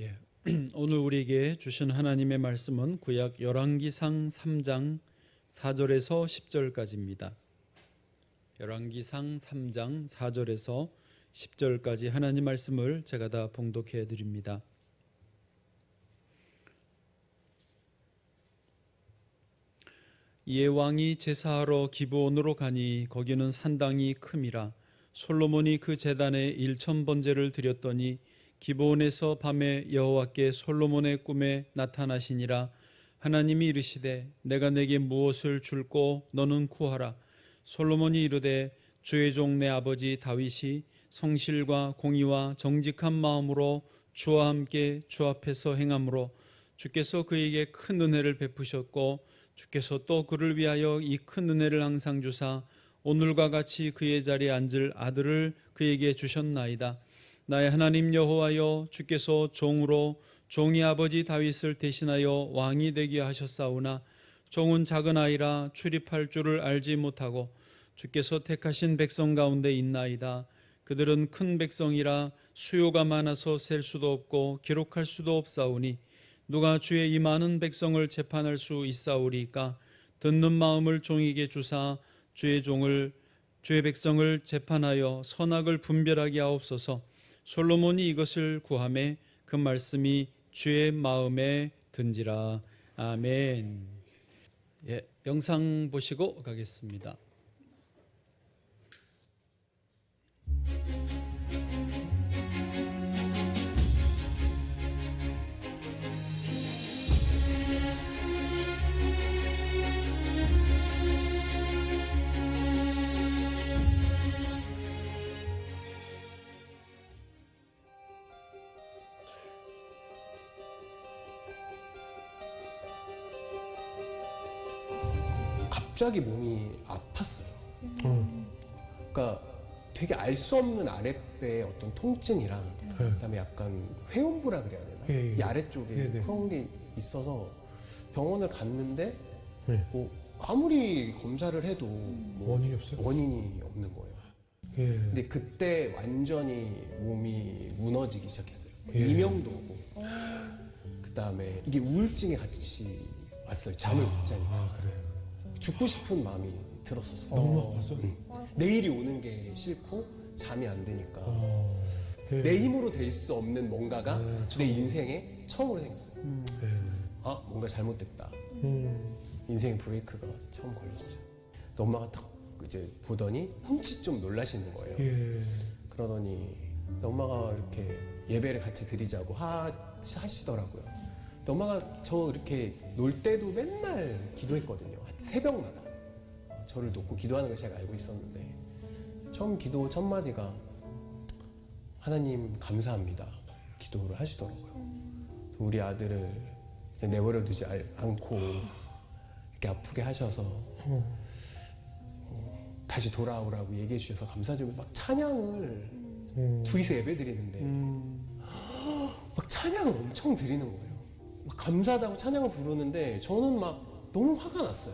예. 오늘 우리에게 주신 하나님의 말씀은 구약 열왕기상 3장 4절에서 10절까지입니다. 열왕기상 3장 4절에서 10절까지 하나님 말씀을 제가 다 봉독해 드립니다. 이에 왕이 제사하러 기브온으로 가니 거기는 산당이 큼이라. 솔로몬이 그 제단에 1000번제를 드렸더니 기브온에서 밤에 여호와께 솔로몬의 꿈에 나타나시니라. 하나님이 이르시되 내가 내게 무엇을 줄꼬 너는 구하라. 솔로몬이 이르되 주의 종 내 아버지 다윗이 성실과 공의와 정직한 마음으로 주와 함께 주 앞에서 행함으로 주께서 그에게 큰 은혜를 베푸셨고 주께서 또 그를 위하여 이 큰 은혜를 항상 주사 오늘과 같이 그의 자리에 앉을 아들을 그에게 주셨나이다. 나의 하나님 여호와여, 주께서 종으로 종이 아버지 다윗을 대신하여 왕이 되게 하셨사오나 종은 작은 아이라 출입할 줄을 알지 못하고 주께서 택하신 백성 가운데 있나이다. 그들은 큰 백성이라 수요가 많아서 셀 수도 없고 기록할 수도 없사오니 누가 주의 이 많은 백성을 재판할 수 있사오리까? 듣는 마음을 종에게 주사 주의 백성을 재판하여 선악을 분별하게 하옵소서. 솔로몬이 이것을 구하매 그 말씀이 주의 마음에 든지라. 아멘. 예, 영상 보시고 가겠습니다. 갑자기 몸이 아팠어요. 그러니까 되게 알 수 없는 아랫배의 어떤 통증이랑 그다음에 약간 회음부라 그래야 되나? 이 아래쪽에 그런 게 있어서 병원을 갔는데 뭐 아무리 검사를 해도 뭐 원인이 없어요? 원인이 없는 거예요. 근데 그때 완전히 몸이 무너지기 시작했어요. 이명도 오고 그다음에 이게 우울증에 같이 왔어요. 잠을 못 자니까. 그래요. 죽고 싶은 마음이 들었었어요. 너무 아파서? 내일이 오는 게 싫고 잠이 안 되니까 내 힘으로 될 수 없는 뭔가가 내 인생에 처음으로 생겼어요. 아, 뭔가 잘못됐다. 인생 브레이크가 처음 걸렸어요. 엄마가 딱 이제 보더니 흠칫 좀 놀라시는 거예요. 그러더니 엄마가 이렇게 예배를 같이 드리자고 하시더라고요. 엄마가 저 이렇게 놀 때도 맨날 기도했거든요. 새벽마다 저를 놓고 기도하는 걸 제가 알고 있었는데 처음 기도 첫 마디가 하나님 감사합니다 기도를 하시더라고요. 우리 아들을 내버려 두지 않고 이렇게 아프게 하셔서 다시 돌아오라고 얘기해 주셔서 감사드리고 막 찬양을 둘이서 예배 드리는데 막 찬양을 엄청 드리는 거예요. 막 감사하다고 찬양을 부르는데 저는 막 너무 화가 났어요.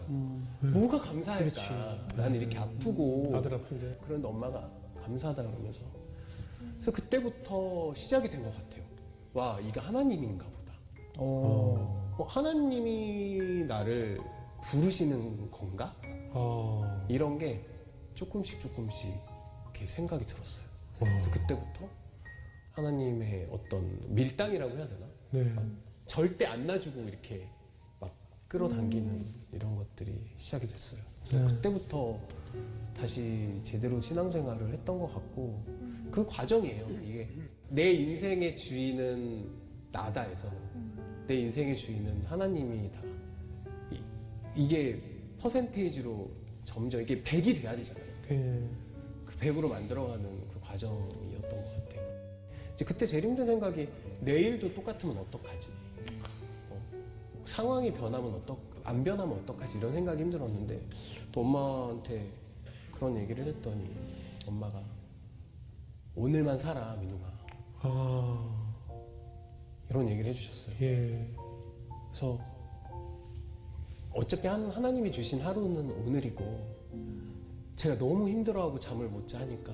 뭐가 감사할까? 나는 이렇게 아프고 아들 아픈데. 그런데 엄마가 감사하다 그러면서 그래서 그때부터 시작이 된 것 같아요. 와, 이게 하나님인가 보다. 하나님이 나를 부르시는 건가? 이런 게 조금씩 이렇게 생각이 들었어요. 그래서 그때부터 하나님의 어떤 밀당이라고 해야 되나? 막 절대 안 놔주고 이렇게 막 끌어당기는 이런 것들이 시작이 됐어요. 그래서 그때부터 다시 제대로 신앙생활을 했던 것 같고 그 과정이에요. 이게 내 인생의 주인은 나다에서 내 인생의 주인은 하나님이다. 이게 퍼센테이지로 점점 이게 100이 돼야 되잖아요. 그 100으로 만들어가는 그 과정이었던 것 같아요. 이제 그때 제일 힘든 생각이 내일도 똑같으면 어떡하지? 상황이 변하면 안 변하면 어떡하지? 이런 생각이 힘들었는데 또 엄마한테 그런 얘기를 했더니 엄마가 오늘만 살아 민웅아 이런 얘기를 해주셨어요. 그래서 어차피 하나님이 주신 하루는 오늘이고 제가 너무 힘들어하고 잠을 못 자니까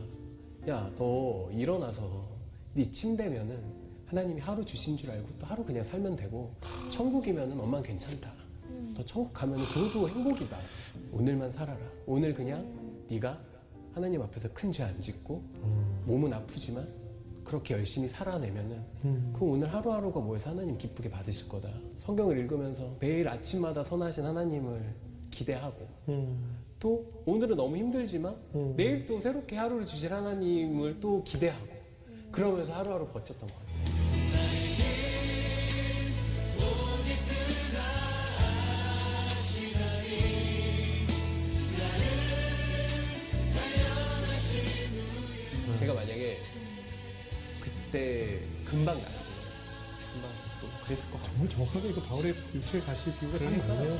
야, 너 일어나서 네 침대면은 하나님이 하루 주신 줄 알고 또 하루 그냥 살면 되고 천국이면은 엄만 괜찮다. 너 천국 가면은 그것도 행복이다. 오늘만 살아라. 오늘 그냥 네가 하나님 앞에서 큰 죄 안 짓고 몸은 아프지만 그렇게 열심히 살아내면은 그 오늘 하루하루가 뭐해서 하나님 기쁘게 받으실 거다. 성경을 읽으면서 매일 아침마다 선하신 하나님을 기대하고 또 오늘은 너무 힘들지만 내일 또 새롭게 하루를 주실 하나님을 또 기대하고 그러면서 하루하루 버텼던 것 같아요. 제가 만약에 그때 금방 났어요. 금방 또 그랬을 것 같아요. 정말 정확하게 이거 바울의 육체에 가실 비유가 딱 맞네요.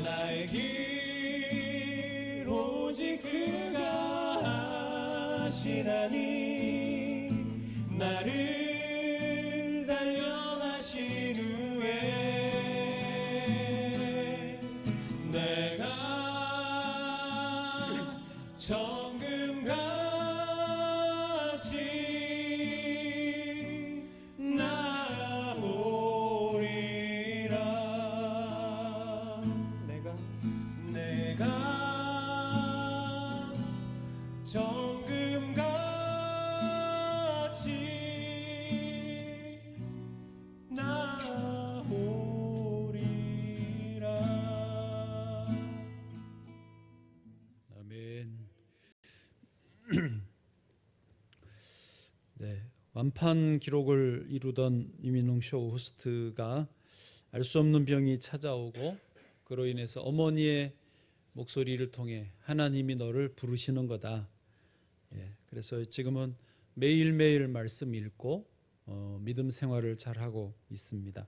나의 길 오직 그가 하시나니 나를 단련하신 후에 내가 정금같이 나오리라. 내가 정금같이 나오리라. 아멘. 네, 완판 기록을 이루던 이민웅 쇼 호스트가 알 수 없는 병이 찾아오고 그로 인해서 어머니의 목소리를 통해 하나님이 너를 부르시는 거다. 예, 그래서 지금은 매일매일 말씀 읽고 믿음 생활을 잘하고 있습니다.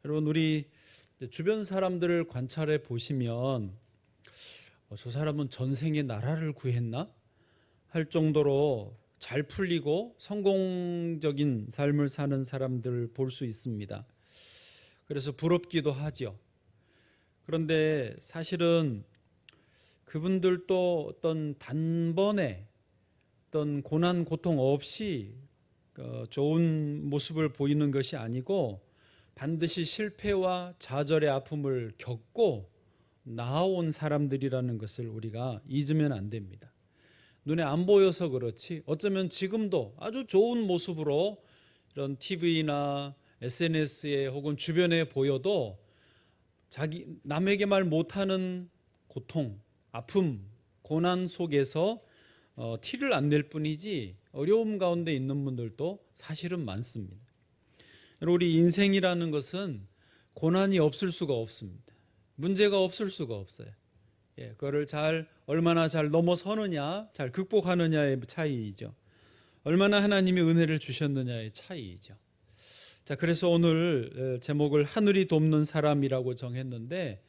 여러분 우리 주변 사람들을 관찰해 보시면 저 사람은 전생에 나라를 구했나? 할 정도로 잘 풀리고 성공적인 삶을 사는 사람들을 볼 수 있습니다. 그래서 부럽기도 하죠. 그런데 사실은 그분들도 어떤 단번에 어떤 고난 고통 없이 좋은 모습을 보이는 것이 아니고 반드시 실패와 좌절의 아픔을 겪고 나아온 사람들이라는 것을 우리가 잊으면 안 됩니다. 눈에 안 보여서 그렇지 어쩌면 지금도 아주 좋은 모습으로 이런 TV나 SNS에 혹은 주변에 보여도 자기 남에게 말 못하는 고통, 아픔, 고난 속에서 티를 안 낼 뿐이지 어려움 가운데 있는 분들도 사실은 많습니다. 우리 인생이라는 것은 고난이 없을 수가 없습니다. 문제가 없을 수가 없어요. 예, 그거를 얼마나 잘 넘어서느냐, 잘 극복하느냐의 차이이죠. 얼마나 하나님이 은혜를 주셨느냐의 차이이죠. 자, 그래서 오늘 제목을 하늘이 돕는 사람이라고 정했는데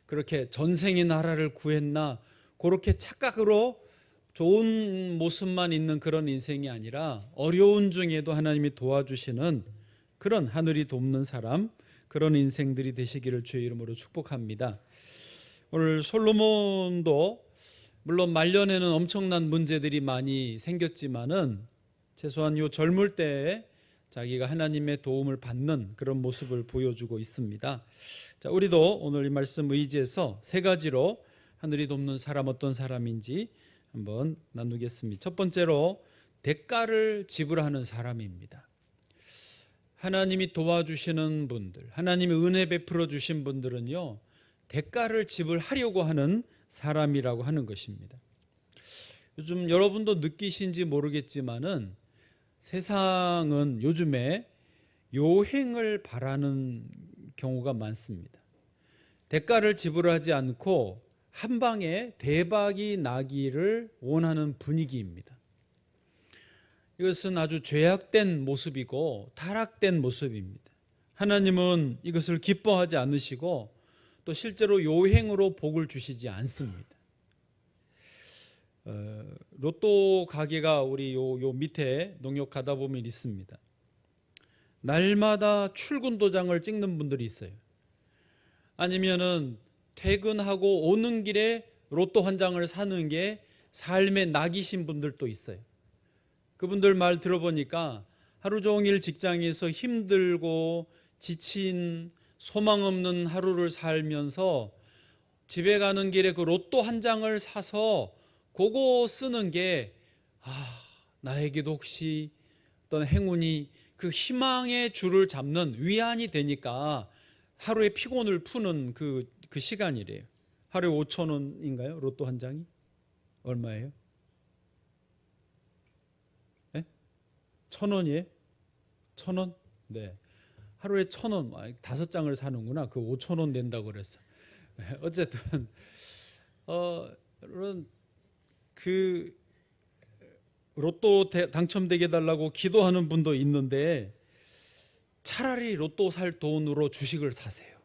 그렇게 전생의 나라를 구했나 그렇게 착각으로 좋은 모습만 있는 그런 인생이 아니라 어려운 중에도 하나님이 도와주시는 그런 하늘이 돕는 사람, 그런 인생들이 되시기를 주의 이름으로 축복합니다. 오늘 솔로몬도 물론 말년에는 엄청난 문제들이 많이 생겼지만은 최소한 요 젊을 때에 자기가 하나님의 도움을 받는 그런 모습을 보여주고 있습니다. 자, 우리도 오늘 이 말씀 의지해서 세 가지로 하늘이 돕는 사람 어떤 사람인지 한번 나누겠습니다. 첫 번째로 대가를 지불하는 사람입니다. 하나님이 도와주시는 분들, 하나님이 은혜 베풀어 주신 분들은요, 대가를 지불하려고 하는 사람이라고 하는 것입니다. 요즘 여러분도 느끼신지 모르겠지만은 세상은 요즘에 요행을 바라는 경우가 많습니다. 대가를 지불하지 않고 한 방에 대박이 나기를 원하는 분위기입니다. 이것은 아주 죄악된 모습이고 타락된 모습입니다. 하나님은 이것을 기뻐하지 않으시고 또 실제로 요행으로 복을 주시지 않습니다. 로또 가게가 우리 요 밑에 농협 가다 보면 있습니다. 날마다 출근 도장을 찍는 분들이 있어요. 아니면은 퇴근하고 오는 길에 로또 한 장을 사는 게 삶의 낙이신 분들도 있어요. 그분들 말 들어보니까 하루 종일 직장에서 힘들고 지친 소망 없는 하루를 살면서 집에 가는 길에 그 로또 한 장을 사서 그거 쓰는 게 나에게도 혹시 어떤 행운이 그 희망의 줄을 잡는 위안이 되니까 하루의 피곤을 푸는 그 시간이래요. 하루에 5,000원인가요? 로또 한 장이? 얼마예요? 1,000원이에요? 1,000원? 네. 하루에 1,000원, 5장을 사는구나. 그 5,000원 낸다고 그랬어. 어쨌든, 그 로또 당첨되게 해달라고 기도하는 분도 있는데 차라리 로또 살 돈으로 주식을 사세요.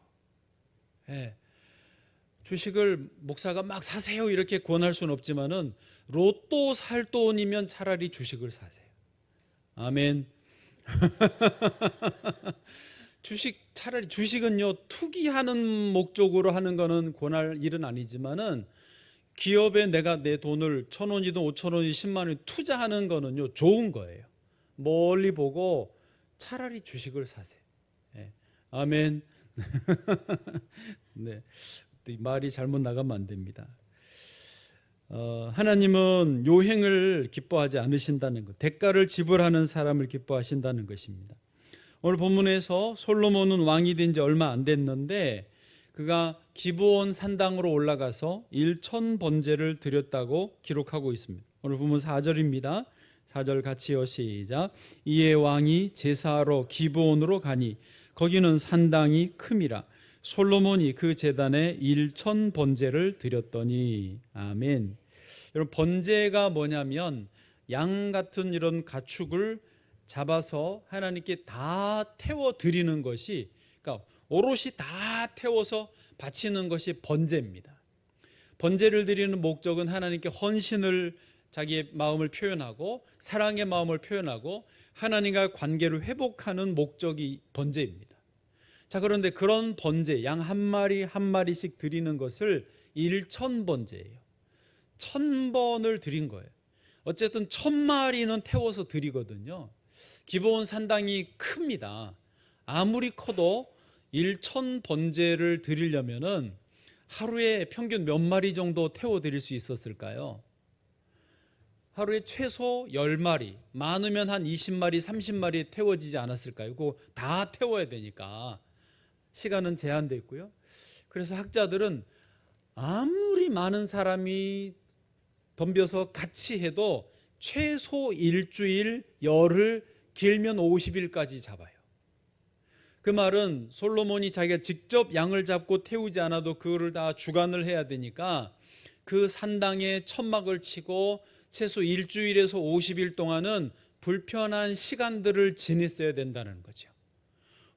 예. 주식을 목사가 막 사세요 이렇게 권할 수는 없지만은 로또 살 돈이면 차라리 주식을 사세요. 아멘. 차라리 주식은요, 투기하는 목적으로 하는 거는 권할 일은 아니지만은 기업에 내가 내 돈을 1,000원이든 5,000원이든 10만 원이 투자하는 거는요, 좋은 거예요. 멀리 보고 차라리 주식을 사세요. 네. 아멘. 네. 말이 잘못 나가면 안 됩니다. 하나님은 요행을 기뻐하지 않으신다는 것, 대가를 지불하는 사람을 기뻐하신다는 것입니다. 오늘 본문에서 솔로몬은 왕이 된 지 얼마 안 됐는데 그가 기브온 산당으로 올라가서 1,000번제를 드렸다고 기록하고 있습니다. 오늘 본문 4절입니다. 4절 같이요, 시작. 이에 왕이 제사하러 기브온으로 가니 거기는 산당이 큼이라 솔로몬이 그 제단에 1,000번제를 드렸더니. 아멘. 여러분, 번제가 뭐냐면 양 같은 이런 가축을 잡아서 하나님께 다 태워 드리는 것이, 그러니까 오롯이 다 태워서 바치는 것이 번제입니다. 번제를 드리는 목적은 하나님께 헌신을, 자기의 마음을 표현하고 사랑의 마음을 표현하고 하나님과 관계를 회복하는 목적이 번제입니다. 자, 그런데 그런 번제, 양 한 마리 한 마리씩 드리는 것을 1,000번제예요. 1,000번을 드린 거예요. 어쨌든 1,000마리는 태워서 드리거든요. 기브온 산당이 큽니다. 아무리 커도 1,000번제를 드리려면은 하루에 평균 몇 마리 정도 태워 드릴 수 있었을까요? 하루에 최소 10마리, 많으면 한 20마리, 30마리 태워지지 않았을까요? 그거 다 태워야 되니까 시간은 제한되어 있고요. 그래서 학자들은 아무리 많은 사람이 덤벼서 같이 해도 최소 일주일, 열흘, 길면 50일까지 잡아요. 그 말은 솔로몬이 자기가 직접 양을 잡고 태우지 않아도 그거를 다 주관을 해야 되니까 그 산당에 천막을 치고 최소 일주일에서 50일 동안은 불편한 시간들을 지냈어야 된다는 거죠.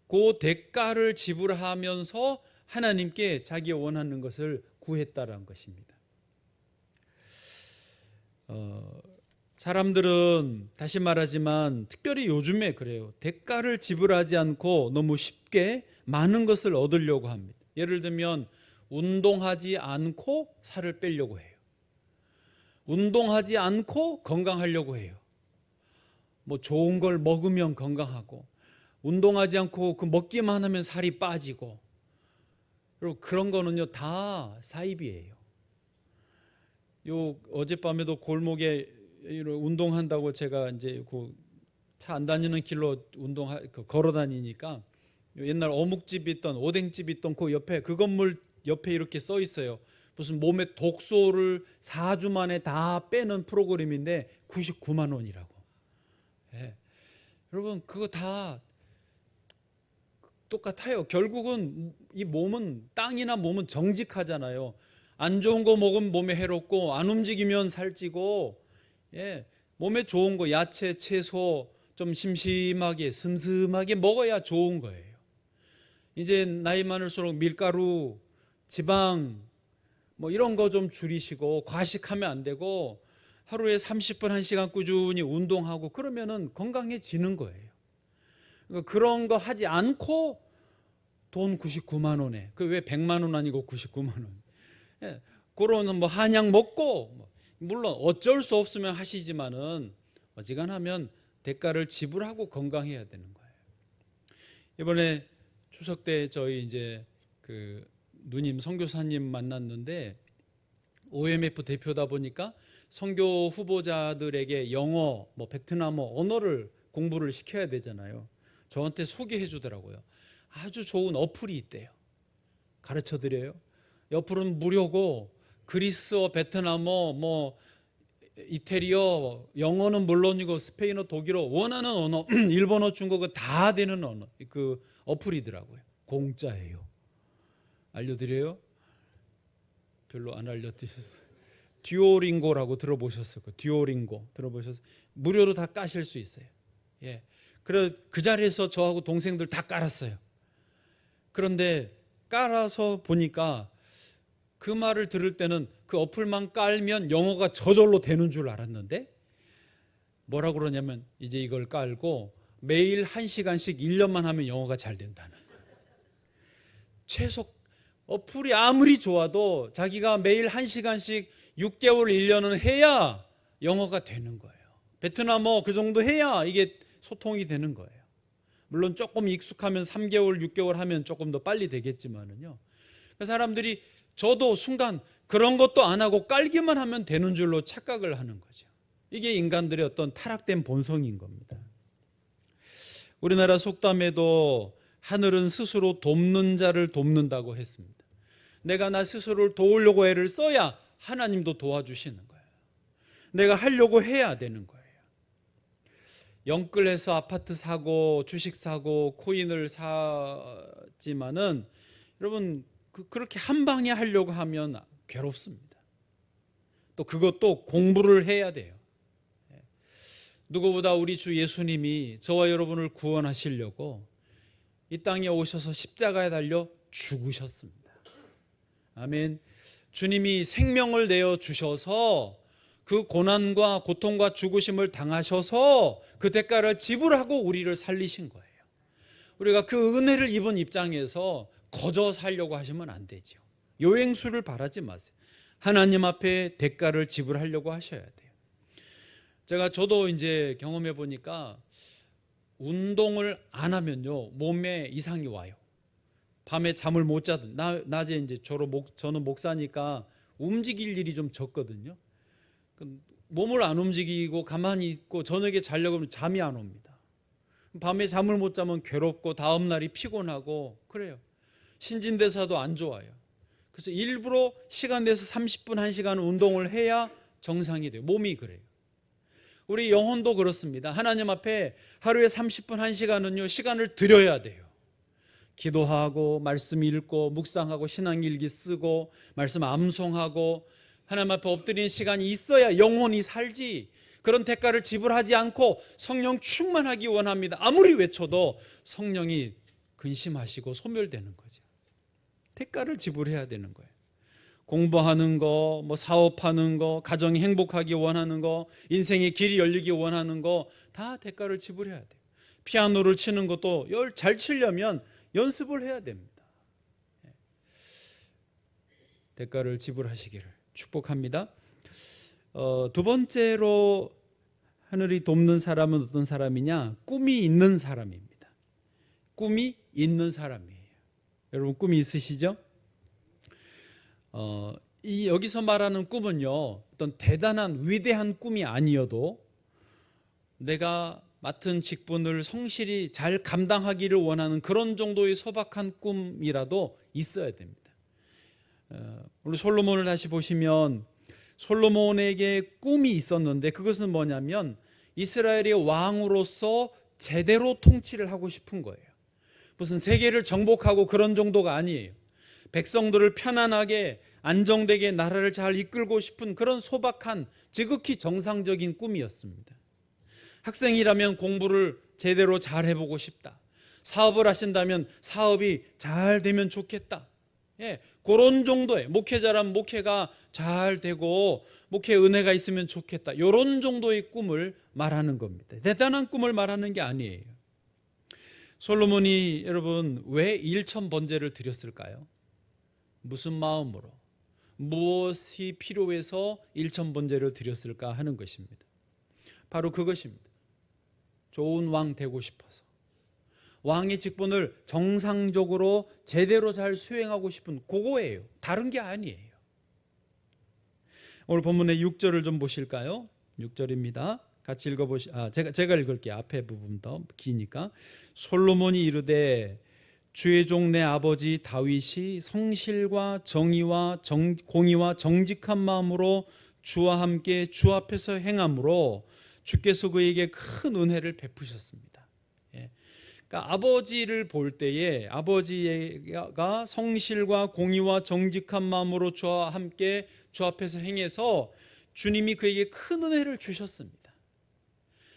그 대가를 지불하면서 하나님께 자기가 원하는 것을 구했다는 것입니다. 사람들은 다시 말하지만 특별히 요즘에 그래요. 대가를 지불하지 않고 너무 쉽게 많은 것을 얻으려고 합니다. 예를 들면 운동하지 않고 살을 빼려고 해요. 운동하지 않고 건강하려고 해요. 뭐 좋은 걸 먹으면 건강하고, 운동하지 않고 그 먹기만 하면 살이 빠지고, 그리고 그런 거는요 다 사이비예요. 어젯밤에도 골목에 운동한다고 제가 이제 그 차 안 다니는 길로 걸어 다니니까 옛날 어묵집이 있던 오뎅집이 있던 그 옆에, 그 건물 옆에 이렇게 써 있어요. 무슨 몸의 독소를 4주 만에 다 빼는 프로그램인데 99만 원이라고. 예. 여러분, 그거 다 똑같아요. 결국은 이 몸은, 땅이나 몸은 정직하잖아요. 안 좋은 거 먹으면 몸에 해롭고, 안 움직이면 살찌고, 예, 몸에 좋은 거, 야채, 채소 좀 심심하게 슴슴하게 먹어야 좋은 거예요. 이제 나이 많을수록 밀가루, 지방 뭐 이런 거 좀 줄이시고, 과식하면 안 되고, 하루에 30분 1시간 꾸준히 운동하고 그러면은 건강해지는 거예요. 그런 거 하지 않고 돈 99만 원에 그 왜 100만 원 아니고 99만 원? 예, 그런 뭐 한약 먹고 물론 어쩔 수 없으면 하시지만은 어지간하면 대가를 지불하고 건강해야 되는 거예요. 이번에 추석 때 저희 이제 그 누님 선교사님 만났는데 OMF 대표다 보니까 선교 후보자들에게 영어, 뭐 베트남어 언어를 공부를 시켜야 되잖아요. 저한테 소개해 주더라고요. 아주 좋은 어플이 있대요. 가르쳐 드려요. 이 어플은 무료고 그리스어, 베트남어, 뭐 이태리어, 영어는 물론이고 스페인어, 독일어, 원하는 언어, 일본어, 중국어 다 되는 언어 그 어플이더라고요. 공짜예요. 알려드려요? 별로 안 알려드렸어요. 듀오링고라고 들어보셨을 거예요. 듀오링고 들어보셨어요? 무료로 다 까실 수 있어요. 예. 그 자리에서 저하고 동생들 다 깔았어요. 그런데 깔아서 보니까 그 말을 들을 때는 그 어플만 깔면 영어가 저절로 되는 줄 알았는데 뭐라고 그러냐면 이제 이걸 깔고 매일 1시간씩 1년만 하면 영어가 잘 된다는 거예요. 최소 어플이 아무리 좋아도 자기가 매일 1시간씩 6개월 1년은 해야 영어가 되는 거예요. 베트남어 그 정도 해야 이게 소통이 되는 거예요. 물론 조금 익숙하면 3개월 6개월 하면 조금 더 빨리 되겠지만은요. 사람들이 저도 순간 그런 것도 안 하고 깔기만 하면 되는 줄로 착각을 하는 거죠. 이게 인간들의 어떤 타락된 본성인 겁니다. 우리나라 속담에도 하늘은 스스로 돕는 자를 돕는다고 했습니다. 내가 나 스스로를 도우려고 애를 써야 하나님도 도와주시는 거예요. 내가 하려고 해야 되는 거예요. 영끌해서 아파트 사고 주식 사고 코인을 사지만은 여러분 그렇게 한 방에 하려고 하면 괴롭습니다. 또 그것도 공부를 해야 돼요. 누구보다 우리 주 예수님이 저와 여러분을 구원하시려고 이 땅에 오셔서 십자가에 달려 죽으셨습니다. 아멘. 주님이 생명을 내어 주셔서 그 고난과 고통과 죽으심을 당하셔서 그 대가를 지불하고 우리를 살리신 거예요. 우리가 그 은혜를 입은 입장에서 거저 살려고 하시면 안 되죠. 요행수를 바라지 마세요. 하나님 앞에 대가를 지불하려고 하셔야 돼요. 저도 이제 경험해 보니까 운동을 안 하면요 몸에 이상이 와요. 밤에 잠을 못 자든 낮에 이제 저는 목사니까 움직일 일이 좀 적거든요. 몸을 안 움직이고 가만히 있고 저녁에 자려고 하면 잠이 안 옵니다. 밤에 잠을 못 자면 괴롭고 다음 날이 피곤하고 그래요. 신진대사도 안 좋아요. 그래서 일부러 시간 내서 30분 1시간 운동을 해야 정상이 돼요. 몸이 그래요. 우리 영혼도 그렇습니다. 하나님 앞에 하루에 30분 1시간은요 시간을 드려야 돼요. 기도하고 말씀 읽고 묵상하고 신앙일기 쓰고 말씀 암송하고 하나님 앞에 엎드리는 시간이 있어야 영혼이 살지. 그런 대가를 지불하지 않고 성령 충만하기 원합니다. 아무리 외쳐도 성령이 근심하시고 소멸되는 거죠. 대가를 지불해야 되는 거예요. 공부하는 거, 뭐 사업하는 거, 가정이 행복하기 원하는 거, 인생의 길이 열리기 원하는 거 다 대가를 지불해야 돼요. 피아노를 치는 것도 잘 치려면 연습을 해야 됩니다. 대가를 지불하시기를 축복합니다. 두 번째로 하늘이 돕는 사람은 어떤 사람이냐? 꿈이 있는 사람입니다. 꿈이 있는 사람이에요. 여러분 꿈이 있으시죠? 여기서 말하는 꿈은요 어떤 대단한 위대한 꿈이 아니어도 내가 맡은 직분을 성실히 잘 감당하기를 원하는 그런 정도의 소박한 꿈이라도 있어야 됩니다. 우리 솔로몬을 다시 보시면 솔로몬에게 꿈이 있었는데 그것은 뭐냐면 이스라엘의 왕으로서 제대로 통치를 하고 싶은 거예요. 무슨 세계를 정복하고 그런 정도가 아니에요. 백성들을 편안하게 안정되게 나라를 잘 이끌고 싶은 그런 소박한 지극히 정상적인 꿈이었습니다. 학생이라면 공부를 제대로 잘 해보고 싶다. 사업을 하신다면 사업이 잘 되면 좋겠다. 그런 정도의 목회자라면 목회가 잘 되고 목회 은혜가 있으면 좋겠다. 이런 정도의 꿈을 말하는 겁니다. 대단한 꿈을 말하는 게 아니에요. 솔로몬이 여러분 왜 1,000번제를 드렸을까요? 무슨 마음으로, 무엇이 필요해서 1,000번제를 드렸을까 하는 것입니다. 바로 그것입니다. 좋은 왕 되고 싶어서, 왕의 직분을 정상적으로 제대로 잘 수행하고 싶은 그거예요. 다른 게 아니에요. 오늘 본문의 6절을 좀 보실까요? 6절입니다. 같이 제가 읽을게요. 앞에 부분 더 기니까. 솔로몬이 이르되 주의 종 내 아버지 다윗이 성실과 정의와 공의와 정직한 마음으로 주와 함께 주 앞에서 행함으로 주께서 그에게 큰 은혜를 베푸셨습니다. 그러니까 아버지를 볼 때에 아버지가 성실과 공의와 정직한 마음으로 주와 함께 주 앞에서 행해서 주님이 그에게 큰 은혜를 주셨습니다.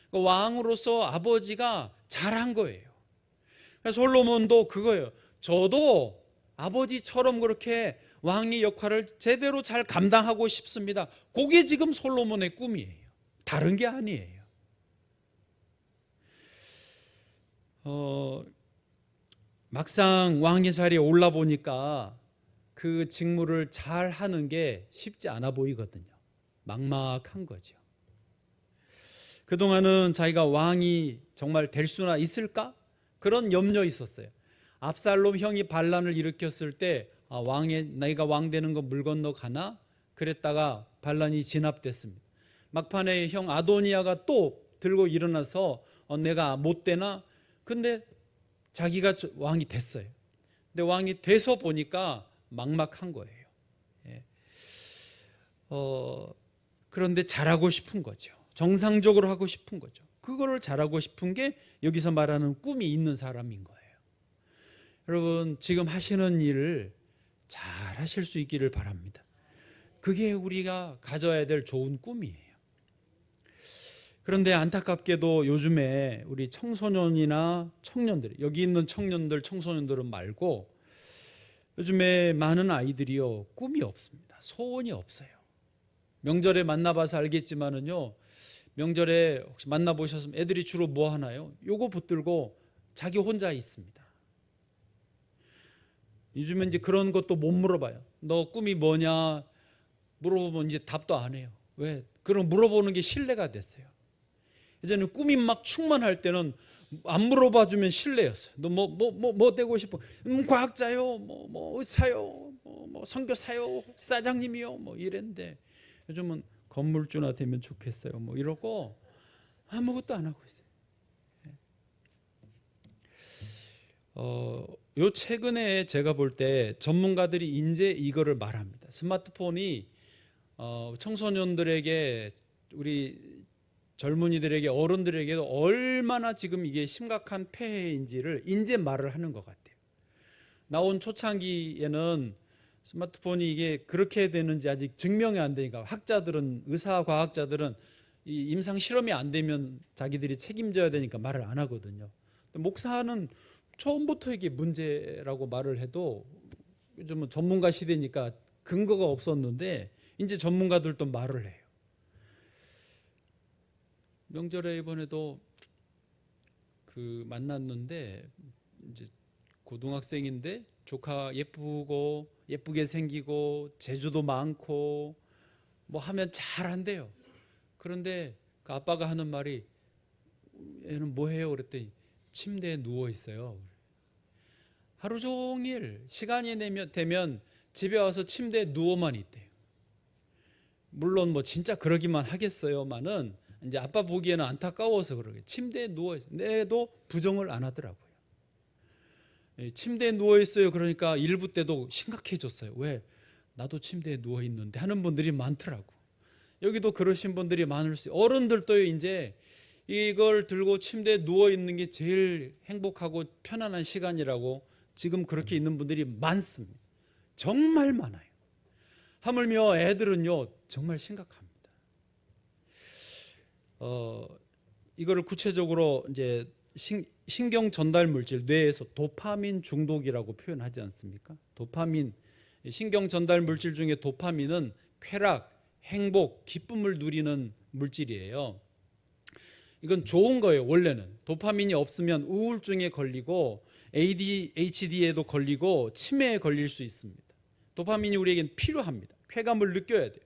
그러니까 왕으로서 아버지가 잘한 거예요. 솔로몬도 그거예요. 저도 아버지처럼 그렇게 왕의 역할을 제대로 잘 감당하고 싶습니다. 그게 지금 솔로몬의 꿈이에요. 다른 게 아니에요. 막상 왕의 자리에 올라 보니까 그 직무를 잘 하는 게 쉽지 않아 보이거든요. 막막한 거죠. 그동안은 자기가 왕이 정말 될 수나 있을까? 그런 염려 있었어요. 압살롬 형이 반란을 일으켰을 때 내가 왕 되는 거 물 건너 가나? 그랬다가 반란이 진압됐습니다. 막판에 형 아도니아가 또 들고 일어나서 내가 못 되나? 근데 자기가 왕이 됐어요. 근데 왕이 돼서 보니까 막막한 거예요. 그런데 잘하고 싶은 거죠. 정상적으로 하고 싶은 거죠. 그거를 잘하고 싶은 게 여기서 말하는 꿈이 있는 사람인 거예요. 여러분, 지금 하시는 일을 잘 하실 수 있기를 바랍니다. 그게 우리가 가져야 될 좋은 꿈이에요. 그런데 안타깝게도 요즘에 우리 청소년이나 청년들, 여기 있는 청년들, 청소년들은 말고 요즘에 많은 아이들이요, 꿈이 없습니다. 소원이 없어요. 명절에 만나봐서 알겠지만은요, 명절에 혹시 만나보셨으면 애들이 주로 뭐 하나요? 요거 붙들고 자기 혼자 있습니다. 요즘은 이제 그런 것도 못 물어봐요. 너 꿈이 뭐냐 물어보면 이제 답도 안 해요. 왜? 그런 물어보는 게 신뢰가 됐어요. 예전에 꿈이 막 충만할 때는 안 물어봐주면 신뢰였어요. 너 뭐 되고 싶어? 과학자요, 뭐 의사요, 뭐 선교사요, 사장님이요, 뭐 이랬는데 요즘은 건물주나 되면 좋겠어요. 뭐 이러고 아무것도 안 하고 있어요. 요 최근에 제가 볼 때 전문가들이 이제 이거를 말합니다. 스마트폰이 청소년들에게, 우리 젊은이들에게, 어른들에게도 얼마나 지금 이게 심각한 폐해인지를 이제 말을 하는 것 같아요. 나온 초창기에는 스마트폰이 이게 그렇게 되는지 아직 증명이 안 되니까 학자들은, 의사 과학자들은 이 임상 실험이 안 되면 자기들이 책임져야 되니까 말을 안 하거든요. 목사는 처음부터 이게 문제라고 말을 해도 요즘은 전문가 시대니까 근거가 없었는데 이제 전문가들도 말을 해요. 명절에 이번에도 그 만났는데 이제 고등학생인데 조카 예쁘게 생기고 재주도 많고 뭐 하면 잘한대요. 그런데 그 아빠가 하는 말이, 얘는 뭐 해요? 그랬더니 침대에 누워 있어요. 하루 종일 시간이 되면 집에 와서 침대에 누워만 있대요. 물론 뭐 진짜 그러기만 하겠어요만은 이제 아빠 보기에는 안타까워서 그러게 침대에 누워 있어요. 내도 부정을 안 하더라고요. 침대에 누워 있어요. 그러니까 일부 때도 심각해졌어요. 왜? 나도 침대에 누워 있는데 하는 분들이 많더라고. 여기도 그러신 분들이 많을 수 있어요. 어른들도 이제 이걸 들고 침대에 누워 있는 게 제일 행복하고 편안한 시간이라고 지금 그렇게 있는 분들이 많습니다. 정말 많아요. 하물며 애들은요 정말 심각합니다. 이거를 구체적으로 이제 신경 전달 물질, 뇌에서 도파민 중독이라고 표현하지 않습니까? 도파민, 신경 전달 물질 중에 도파민은 쾌락, 행복, 기쁨을 누리는 물질이에요. 이건 좋은 거예요. 원래는 도파민이 없으면 우울증에 걸리고 ADHD에도 걸리고 치매에 걸릴 수 있습니다. 도파민이 우리에겐 필요합니다. 쾌감을 느껴야 돼요.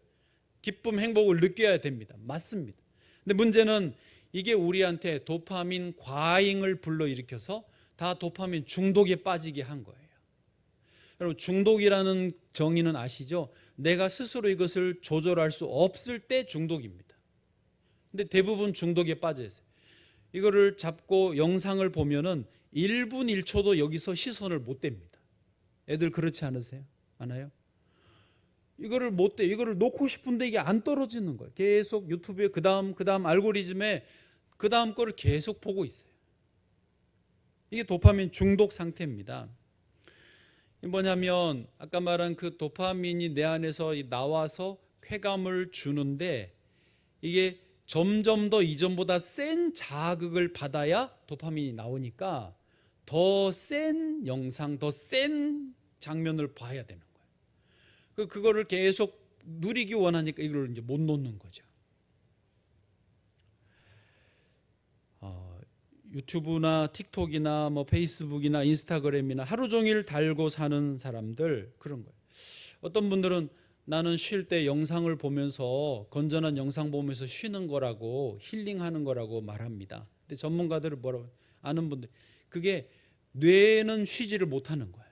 기쁨, 행복을 느껴야 됩니다. 맞습니다. 근데 문제는 이게 우리한테 도파민 과잉을 불러일으켜서 다 도파민 중독에 빠지게 한 거예요. 여러분, 중독이라는 정의는 아시죠? 내가 스스로 이것을 조절할 수 없을 때 중독입니다. 근데 대부분 중독에 빠져 있어요. 이거를 잡고 영상을 보면은 1분 1초도 여기서 시선을 못 댑니다. 애들 그렇지 않으세요? 않아요? 이거를 못 대. 이거를 놓고 싶은데 이게 안 떨어지는 거예요. 계속 유튜브에 그다음 알고리즘에 그다음 거를 계속 보고 있어요. 이게 도파민 중독 상태입니다. 뭐냐면 아까 말한 그 도파민이 내 안에서 나와서 쾌감을 주는데 이게 점점 더 이전보다 센 자극을 받아야 도파민이 나오니까 더 센 영상, 더 센 장면을 봐야 되는 거예요. 그거를 계속 누리기 원하니까 이걸 이제 못 놓는 거죠. 유튜브나 틱톡이나 뭐 페이스북이나 인스타그램이나 하루 종일 달고 사는 사람들 그런 거예요. 어떤 분들은 나는 쉴 때 영상을 보면서 건전한 영상 보면서 쉬는 거라고 힐링하는 거라고 말합니다. 근데 전문가들은 뭐라고 아는 분들 그게 뇌는 쉬지를 못하는 거예요.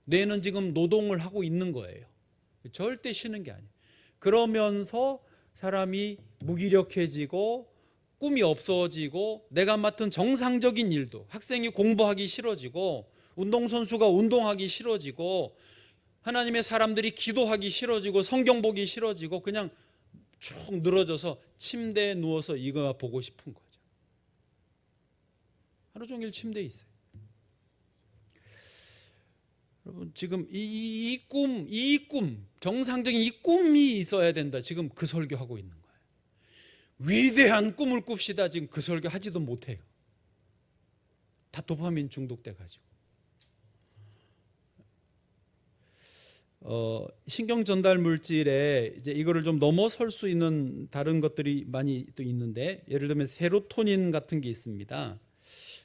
뇌는 지금 노동을 하고 있는 거예요. 절대 쉬는 게 아니에요. 그러면서 사람이 무기력해지고 꿈이 없어지고 내가 맡은 정상적인 일도 학생이 공부하기 싫어지고 운동선수가 운동하기 싫어지고 하나님의 사람들이 기도하기 싫어지고 성경 보기 싫어지고 그냥 쭉 늘어져서 침대에 누워서 이거 보고 싶은 거죠. 하루 종일 침대에 있어요. 여러분 지금 이 꿈 정상적인 이 꿈이 있어야 된다. 지금 그 설교하고 있는 거예요. 위대한 꿈을 꿉시다. 지금 그 설교 하지도 못해요. 다 도파민 중독돼 가지고. 신경 전달 물질에 이제 이거를 좀 넘어설 수 있는 다른 것들이 많이 또 있는데 예를 들면 세로토닌 같은 게 있습니다.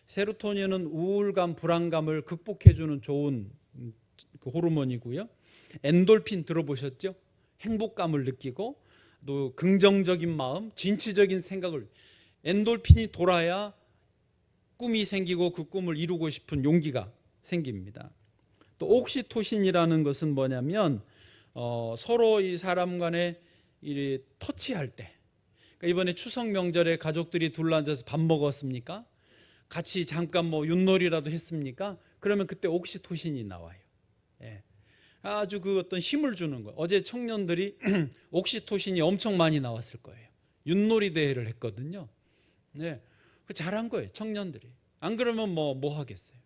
세로토닌은 우울감, 불안감을 극복해 주는 좋은 그 호르몬이고요. 엔돌핀 들어보셨죠? 행복감을 느끼고 또 긍정적인 마음, 진취적인 생각을 엔돌핀이 돌아야 꿈이 생기고 그 꿈을 이루고 싶은 용기가 생깁니다. 또 옥시토신이라는 것은 뭐냐면 서로 이 사람 간에 터치할 때 그러니까 이번에 추석 명절에 가족들이 둘러앉아서 밥 먹었습니까? 같이 잠깐 뭐 윷놀이라도 했습니까? 그러면 그때 옥시토신이 나와요. 예. 아주 그 어떤 힘을 주는 거예요. 어제 청년들이 옥시토신이 엄청 많이 나왔을 거예요. 윷놀이 대회를 했거든요. 네. 잘한 거예요, 청년들이. 안 그러면 뭐 하겠어요.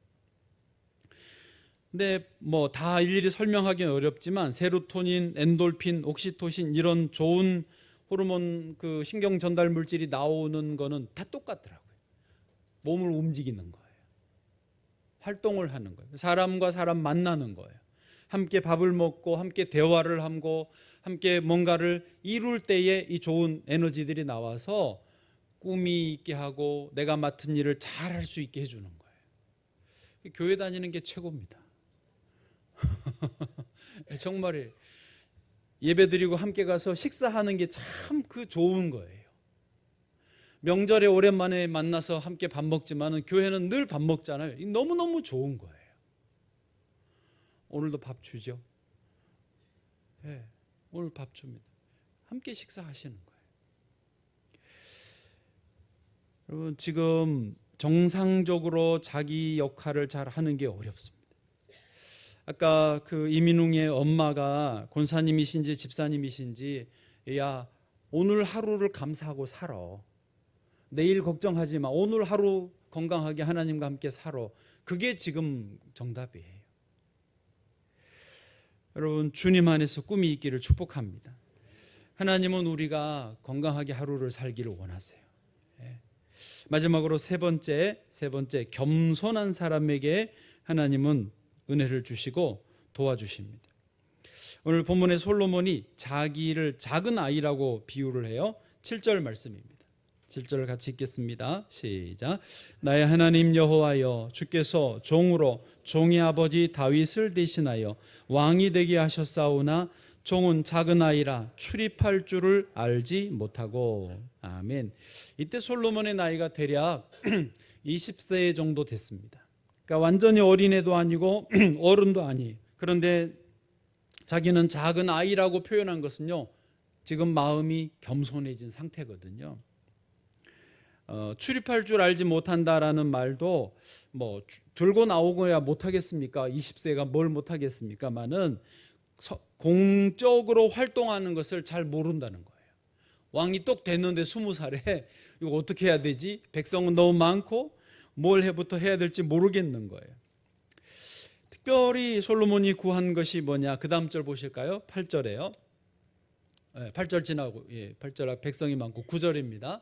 근데 뭐 다 일일이 설명하기는 어렵지만 세로토닌, 엔돌핀, 옥시토신 이런 좋은 호르몬 그 신경 전달 물질이 나오는 거는 다 똑같더라고요. 몸을 움직이는 거예요. 활동을 하는 거예요. 사람과 사람 만나는 거예요. 함께 밥을 먹고 함께 대화를 하고 함께 뭔가를 이룰 때에 이 좋은 에너지들이 나와서 꿈이 있게 하고 내가 맡은 일을 잘 할 수 있게 해주는 거예요. 교회 다니는 게 최고입니다. 정말이에요. 예배 드리고 함께 가서 식사하는 게 참 그 좋은 거예요. 명절에 오랜만에 만나서 함께 밥 먹지만은 교회는 늘 밥 먹잖아요. 너무너무 좋은 거예요. 오늘도 밥 주죠. 네, 오늘 밥 줍니다. 함께 식사하시는 거예요. 여러분 지금 정상적으로 자기 역할을 잘 하는 게 어렵습니다. 아까 그 이민웅의 엄마가 권사님이신지 집사님이신지 야 오늘 하루를 감사하고 살아. 내일 걱정하지 마. 오늘 하루 건강하게 하나님과 함께 살아. 그게 지금 정답이에요. 여러분 주님 안에서 꿈이 있기를 축복합니다. 하나님은 우리가 건강하게 하루를 살기를 원하세요. 마지막으로 세 번째 겸손한 사람에게 하나님은 은혜를 주시고 도와주십니다. 오늘 본문의 솔로몬이 자기를 작은 아이라고 비유를 해요. 7절 말씀입니다. 7절 같이 읽겠습니다. 시작. 나의 하나님 여호와여, 주께서 종으로 종의 아버지 다윗을 대신하여 왕이 되게 하셨사오나 종은 작은 아이라 출입할 줄을 알지 못하고. 아멘. 이때 솔로몬의 나이가 대략 20세 정도 됐습니다. 그러니까 완전히 어린애도 아니고 어른도 아니에요. 그런데 자기는 작은 아이라고 표현한 것은요, 지금 마음이 겸손해진 상태거든요. 출입할 줄 알지 못한다라는 말도 뭐 들고 나오고야 못하겠습니까? 20세가 뭘 못하겠습니까만은 공적으로 활동하는 것을 잘 모른다는 거예요. 왕이 똑 됐는데 20살에 이거 어떻게 해야 되지? 백성은 너무 많고 뭘 해부터 해야 될지 모르겠는 거예요. 특별히 솔로몬이 구한 것이 뭐냐? 그 다음 절 보실까요? 8절에요. 8절 지나고 8절 백성이 많고 9절입니다.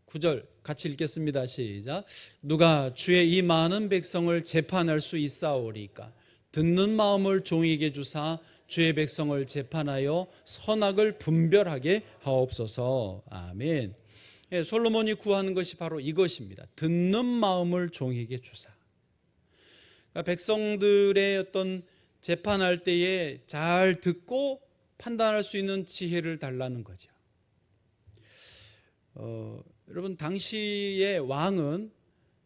9절 같이 읽겠습니다. 시작. 누가 주의 이 많은 백성을 재판할 수 있사오리까? 듣는 마음을 종에게 주사 주의 백성을 재판하여 선악을 분별하게 하옵소서. 아멘. 솔로몬이 구하는 것이 바로 이것입니다. 듣는 마음을 종에게 주사. 그러니까 백성들의 어떤 재판할 때에 잘 듣고 판단할 수 있는 지혜를 달라는 거죠. 여러분, 당시의 왕은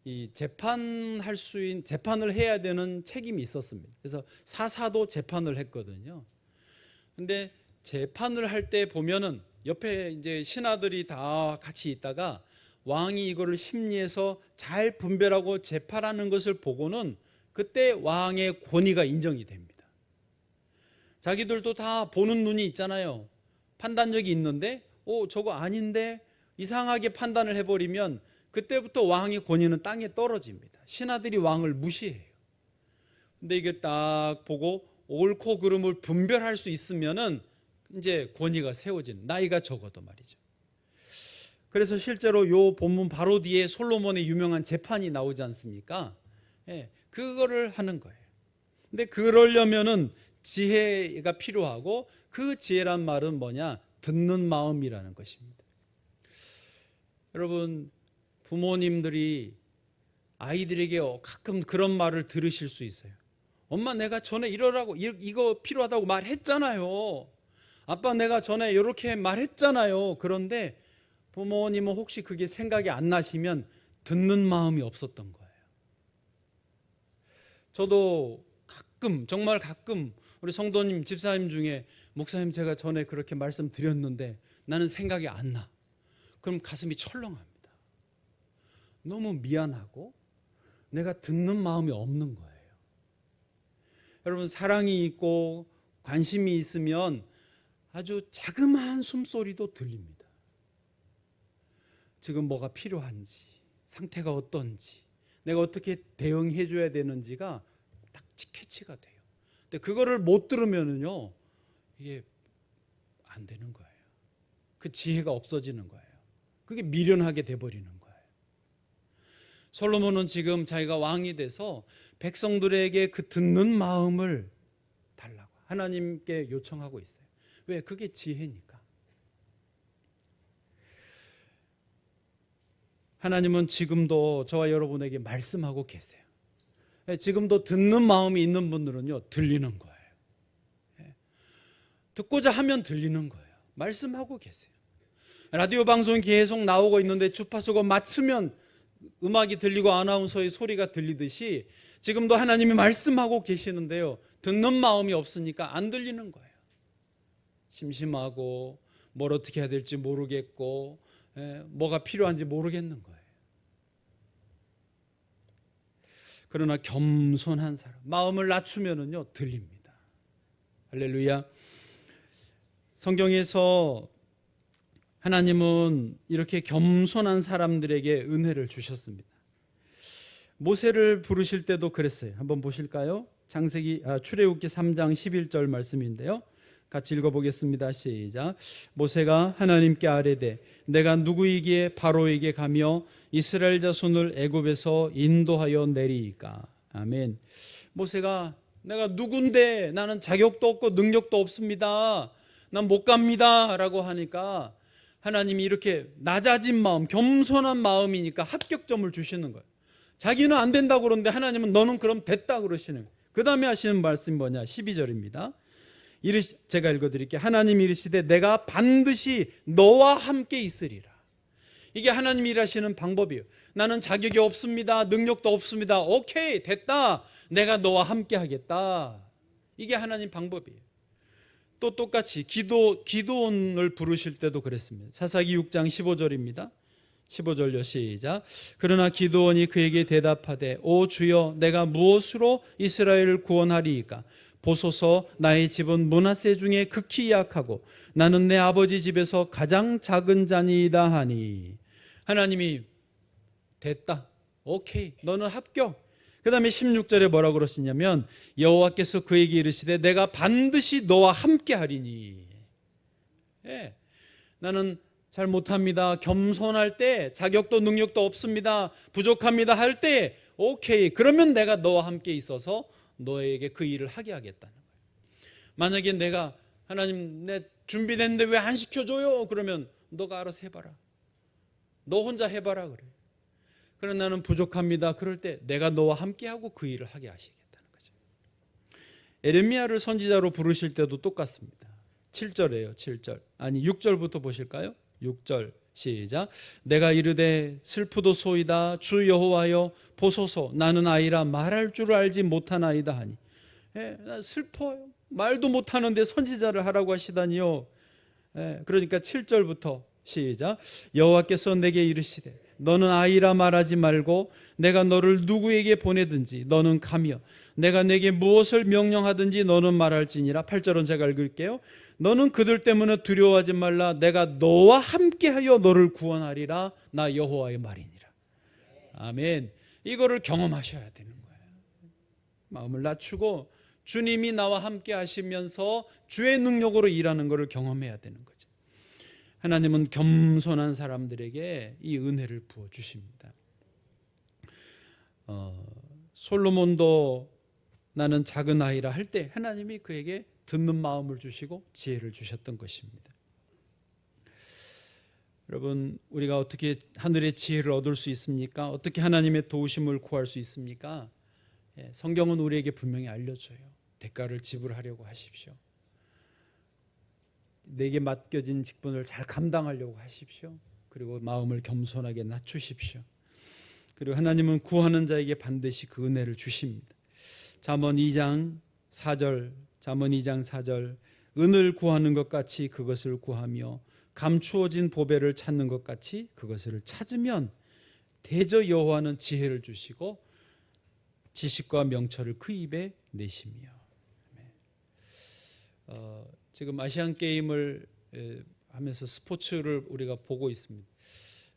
이 재판을 해야 되는 책임이 있었습니다. 그래서 사사도 재판을 했거든요. 근데 재판을 할 때 보면은 옆에 이제 신하들이 다 같이 있다가 왕이 이거를 심리해서 잘 분별하고 재판하는 것을 보고는 그때 왕의 권위가 인정이 됩니다. 자기들도 다 보는 눈이 있잖아요. 판단력이 있는데 저거 아닌데 이상하게 판단을 해버리면 그때부터 왕의 권위는 땅에 떨어집니다. 신하들이 왕을 무시해요. 근데 이게 딱 보고 옳고 그름을 분별할 수 있으면은 이제 권위가 세워지는, 나이가 적어도 말이죠. 그래서 실제로 요 본문 바로 뒤에 솔로몬의 유명한 재판이 나오지 않습니까? 그거를 하는 거예요. 근데 그러려면은 지혜가 필요하고, 그 지혜란 말은 뭐냐? 듣는 마음이라는 것입니다. 여러분, 부모님들이 아이들에게 가끔 그런 말을 들으실 수 있어요. 엄마, 내가 전에 이러라고, 이거 필요하다고 말했잖아요. 아빠, 내가 전에 이렇게 말했잖아요. 그런데 부모님은 혹시 그게 생각이 안 나시면 듣는 마음이 없었던 거예요. 저도 가끔, 정말 가끔 우리 성도님, 집사님 중에 목사님, 제가 전에 그렇게 말씀드렸는데 나는 생각이 안 나. 그럼 가슴이 철렁합니다. 너무 미안하고 내가 듣는 마음이 없는 거예요. 여러분, 사랑이 있고 관심이 있으면 아주 자그마한 숨소리도 들립니다. 지금 뭐가 필요한지, 상태가 어떤지, 내가 어떻게 대응해 줘야 되는지가 딱 캐치가 돼요. 근데 그거를 못 들으면은요, 이게 안 되는 거예요. 그 지혜가 없어지는 거예요. 그게 미련하게 돼버리는 거예요. 솔로몬은 지금 자기가 왕이 돼서 백성들에게 그 듣는 마음을 달라고 하나님께 요청하고 있어요. 왜? 그게 지혜니까. 하나님은 지금도 저와 여러분에게 말씀하고 계세요. 지금도 듣는 마음이 있는 분들은요, 들리는 거예요. 듣고자 하면 들리는 거예요. 말씀하고 계세요. 라디오 방송이 계속 나오고 있는데 주파수가 맞추면 음악이 들리고 아나운서의 소리가 들리듯이 지금도 하나님이 말씀하고 계시는데요, 듣는 마음이 없으니까 안 들리는 거예요. 심심하고 뭘 어떻게 해야 될지 모르겠고 뭐가 필요한지 모르겠는 거예요. 그러나 겸손한 사람, 마음을 낮추면은요, 들립니다. 할렐루야. 성경에서 하나님은 이렇게 겸손한 사람들에게 은혜를 주셨습니다. 모세를 부르실 때도 그랬어요. 한번 보실까요? 출애굽기 3장 11절 말씀인데요, 같이 읽어보겠습니다. 시작. 모세가 하나님께 아뢰되 내가 누구이기에 바로에게 가며 이스라엘 자손을 애굽에서 인도하여 내리이까. 아멘. 모세가 내가 누군데, 나는 자격도 없고 능력도 없습니다, 난 못 갑니다 라고 하니까 하나님이 이렇게 낮아진 마음, 겸손한 마음이니까 합격점을 주시는 거예요. 자기는 안 된다고 그러는데 하나님은 너는 그럼 됐다 그러시는 거예요. 그 다음에 하시는 말씀이 뭐냐? 12절입니다. 제가 읽어드릴게요. 하나님이 이르시되 내가 반드시 너와 함께 있으리라. 이게 하나님이 일하시는 방법이에요. 나는 자격이 없습니다. 능력도 없습니다. 오케이, 됐다. 내가 너와 함께 하겠다. 이게 하나님 방법이에요. 또 똑같이 기도원을 부르실 때도 그랬습니다. 사사기 6장 15절입니다. 15절요, 시작. 그러나 기드온이 그에게 대답하되 오 주여, 내가 무엇으로 이스라엘을 구원하리이까? 보소서, 나의 집은 므낫세 중에 극히 약하고 나는 내 아버지 집에서 가장 작은 자니이다 하니. 하나님이 됐다, 오케이, 너는 합격. 그 다음에 16절에 뭐라고 그러시냐면 여호와께서 그에게 이르시되 내가 반드시 너와 함께 하리니. 예, 나는 잘 못합니다. 겸손할 때, 자격도 능력도 없습니다. 부족합니다 할 때, 오케이, 그러면 내가 너와 함께 있어서 너에게 그 일을 하게 하겠다는 거예요. 만약에 내가 하나님, 내 준비됐는데 왜 안 시켜줘요? 그러면 너가 알아서 해봐라. 너 혼자 해봐라 그래. 그러나 나는 부족합니다. 그럴 때 내가 너와 함께하고 그 일을 하게 하시겠다는 거죠. 에레미야를 선지자로 부르실 때도 똑같습니다. 7절이에요. 7절. 아니 6절부터 보실까요? 6절 시작. 내가 이르되 슬프도소이다 주 여호와여 보소서, 나는 아이라 말할 줄 알지 못하나이다 하니. 예, 나 슬퍼요. 말도 못하는데 선지자를 하라고 하시다니요. 예, 그러니까 7절부터 시작. 여호와께서 내게 이르시되 너는 아이라 말하지 말고 내가 너를 누구에게 보내든지 너는 가며 내가 내게 무엇을 명령하든지 너는 말할지니라. 8절은 제가 읽을게요. 너는 그들 때문에 두려워하지 말라. 내가 너와 함께하여 너를 구원하리라. 나 여호와의 말이니라. 아멘. 이거를 경험하셔야 되는 거예요. 마음을 낮추고 주님이 나와 함께 하시면서 주의 능력으로 일하는 것을 경험해야 되는 거죠. 하나님은 겸손한 사람들에게 이 은혜를 부어주십니다. 솔로몬도 나는 작은 아이라 할 때 하나님이 그에게 듣는 마음을 주시고 지혜를 주셨던 것입니다. 여러분, 우리가 어떻게 하늘의 지혜를 얻을 수 있습니까? 어떻게 하나님의 도우심을 구할 수 있습니까? 성경은 우리에게 분명히 알려줘요. 대가를 지불하려고 하십시오. 내게 맡겨진 직분을 잘 감당하려고 하십시오. 그리고 마음을 겸손하게 낮추십시오. 그리고 하나님은 구하는 자에게 반드시 그 은혜를 주십니다. 잠언 2장 4절, 잠언 2장 4절, 은을 구하는 것 같이 그것을 구하며 감추어진 보배를 찾는 것 같이 그것을 찾으면 대저 여호와는 지혜를 주시고 지식과 명철을 그 입에 내시며. 지금 아시안 게임을 하면서 스포츠를 우리가 보고 있습니다.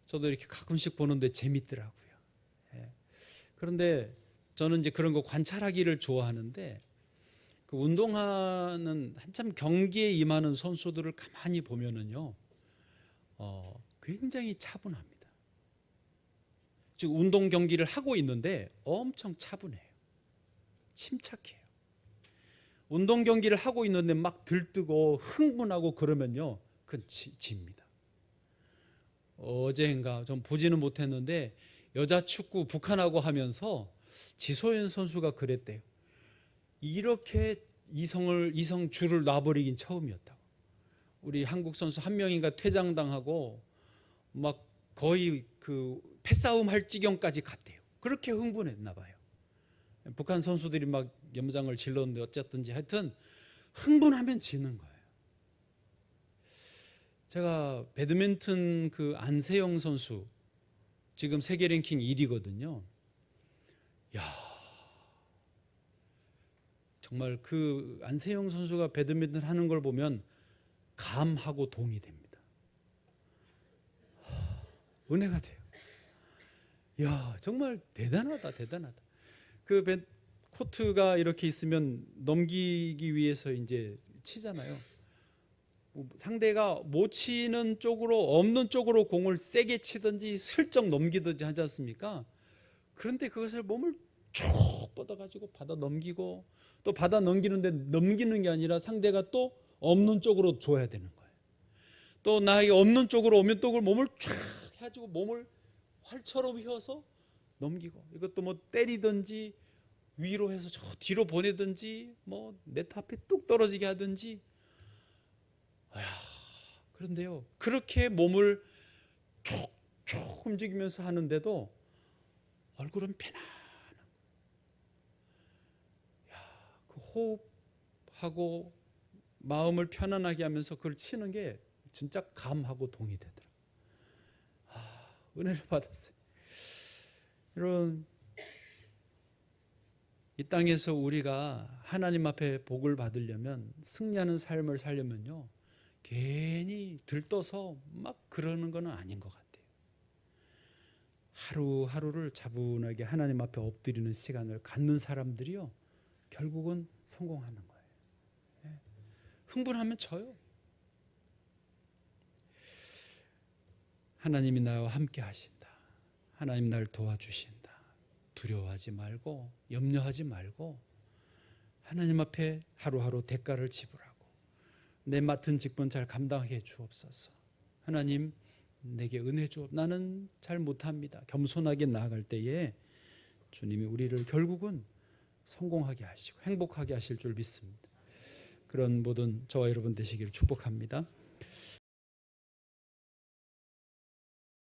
저도 이렇게 가끔씩 보는데 재밌더라고요. 그런데 저는 이제 그런 거 관찰하기를 좋아하는데, 그 운동하는 한참 경기에 임하는 선수들을 가만히 보면은요, 굉장히 차분합니다. 즉 운동 경기를 하고 있는데 엄청 차분해요. 침착해요. 운동 경기를 하고 있는데 막 들뜨고 흥분하고 그러면요, 그건 집니다. 어제인가 좀 보지는 못했는데 여자 축구 북한하고 하면서 지소연 선수가 그랬대요. 이렇게 이성 줄을 놔버리긴 처음이었다고. 우리 한국 선수 한 명인가 퇴장당하고 막 거의 그 패싸움 할 지경까지 갔대요. 그렇게 흥분했나 봐요. 북한 선수들이 막 염장을 질렀는데 어쨌든지 하여튼 흥분하면 지는 거예요. 제가 배드민턴 그 안세영 선수 지금 세계 랭킹 1위거든요. 야, 정말 그 안세영 선수가 배드민턴 하는 걸 보면 감하고 동이 됩니다. 은혜가 돼요. 야, 정말 대단하다. 그 코트가 이렇게 있으면 넘기기 위해서 이제 치잖아요. 상대가 못 치는 쪽으로, 없는 쪽으로 공을 세게 치든지 슬쩍 넘기든지 하지 않습니까? 그런데 그것을 몸을 쭉 뻗어가지고 받아 넘기고, 또 받아 넘기는데 넘기는 게 아니라 상대가 또 없는 쪽으로 줘야 되는 거예요. 또 나에게 없는 쪽으로 오면 또 그걸 몸을 쫙 해가지고 몸을 활처럼 휘어서 넘기고, 이것도 뭐 때리든지 위로 해서 저 뒤로 보내든지 뭐 네트 앞에 뚝 떨어지게 하든지. 그런데요, 그렇게 몸을 쭉 움직이면서 하는데도 얼굴은 편안한. 그 호흡하고 마음을 편안하게 하면서 그걸 치는 게 진짜 감하고 동이 되더라. 은혜를 받았어요. 여러분, 이 땅에서 우리가 하나님 앞에 복을 받으려면, 승리하는 삶을 살려면요, 괜히 들떠서 막 그러는 건 아닌 것 같아요. 하루하루를 차분하게 하나님 앞에 엎드리는 시간을 갖는 사람들이요, 결국은 성공하는 거예요. 흥분하면 져요. 하나님이 나와 함께 하신다. 하나님 날 도와주신다. 두려워하지 말고 염려하지 말고 하나님 앞에 하루하루 대가를 지불하고 내 맡은 직분 잘 감당하게 해 주옵소서. 하나님, 내게 은혜 주옵. 나는 잘 못합니다. 겸손하게 나아갈 때에 주님이 우리를 결국은 성공하게 하시고 행복하게 하실 줄 믿습니다. 그런 모든 저와 여러분 되시기를 축복합니다.